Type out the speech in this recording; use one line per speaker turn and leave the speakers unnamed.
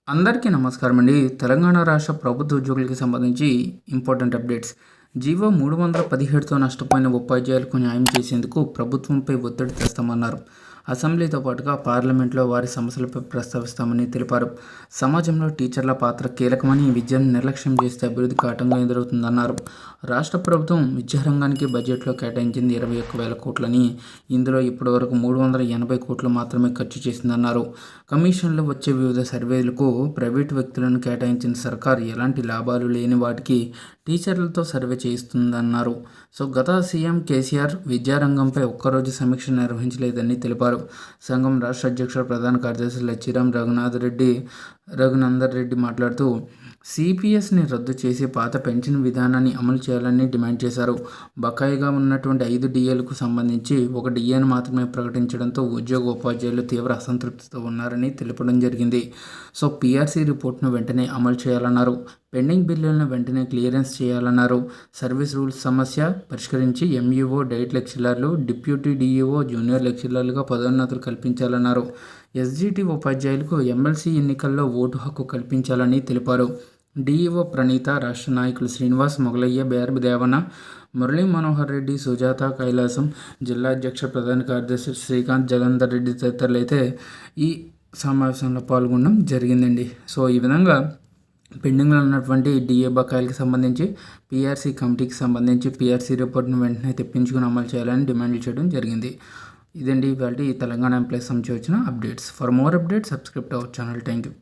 అందరికీ నమస్కారం అండి. తెలంగాణ రాష్ట్ర ప్రభుత్వ ఉద్యోగులకి సంబంధించి ఇంపార్టెంట్ అప్డేట్స్. జీవో 317తో నష్టపోయిన ఉపాధ్యాయులకు న్యాయం చేసేందుకు ప్రభుత్వంపై ఒత్తిడి తెస్తామన్నారు. అసెంబ్లీతో పాటుగా పార్లమెంట్లో వారి సమస్యలపై ప్రస్తావిస్తామని తెలిపారు. సమాజంలో టీచర్ల పాత్ర కీలకమని, విద్యను నిర్లక్ష్యం చేస్తే అభివృద్ధికి ఆటంకం ఎదురవుతుందన్నారు. రాష్ట్ర ప్రభుత్వం విద్యారంగానికి బడ్జెట్లో కేటాయించింది 21,000 కోట్లని. ఇందులో ఇప్పటివరకు 380 కోట్లు మాత్రమే ఖర్చు చేసిందన్నారు. కమిషన్లు వచ్చే వివిధ సర్వేలకు ప్రైవేటు వ్యక్తులను కేటాయించిన సర్కార్ ఎలాంటి లాభాలు లేని వాటికి టీచర్లతో సర్వే చేయిస్తుందన్నారు. గత సీఎం కేసీఆర్ విద్యారంగంపై ఒక్కరోజు సమీక్ష నిర్వహించలేదని తెలిపారు. సంఘం రాష్ట్ర అధ్యక్షుడు ప్రధాన కార్యదర్శి లచ్చిరాం రఘునందర్ రెడ్డి మాట్లాడుతూ సిపిఎస్ని రద్దు చేసి పాత పెన్షన్ విధానాన్ని అమలు చేయాలని డిమాండ్ చేశారు. బకాయిగా ఉన్నటువంటి 5 డిఏలకు సంబంధించి 1 డిఏను మాత్రమే ప్రకటించడంతో ఉపాధ్యాయులు తీవ్ర అసంతృప్తితో ఉన్నారని తెలపడం జరిగింది. పిఆర్సీ రిపోర్ట్ను వెంటనే అమలు చేయాలన్నారు. పెండింగ్ బిల్లులను వెంటనే క్లియరెన్స్ చేయాలన్నారు. సర్వీస్ రూల్స్ సమస్య పరిష్కరించి ఎంఈఓ, డైట్ లెక్చరర్లు, డిప్యూటీ డిఈఓ, జూనియర్ లెక్చరర్లుగా పదోన్నతులు కల్పించాలన్నారు. ఎస్జిటి ఉపాధ్యాయులకు ఎమ్మెల్సీ ఎన్నికల్లో ఓటు హక్కు కల్పించాలని తెలిపారు. డిఈఓ ప్రణీత, రాష్ట్ర నాయకులు శ్రీనివాస్, మొగలయ్య, బేర్బి దేవన, మురళీ మనోహర్ రెడ్డి, సుజాత, కైలాసం, జిల్లా అధ్యక్ష ప్రధాన కార్యదర్శి శ్రీకాంత్, జగందర్ రెడ్డి తదితరులు అయితే ఈ సమావేశంలో పాల్గొనడం జరిగిందండి. ఈ విధంగా పెండింగ్లో ఉన్నటువంటి డిఏ బకాయిలకు సంబంధించి పిఆర్సీ కమిటీకి సంబంధించి పిఆర్సీ రిపోర్ట్ను వెంటనే తెప్పించుకుని అమలు చేయాలని డిమాండ్లు చేయడం జరిగింది. ఇదండి ఇవాళ తెలంగాణ ఎంప్లాయీస్ సంబంధించి వచ్చిన updates. For more updates subscribe to our channel. Thank you.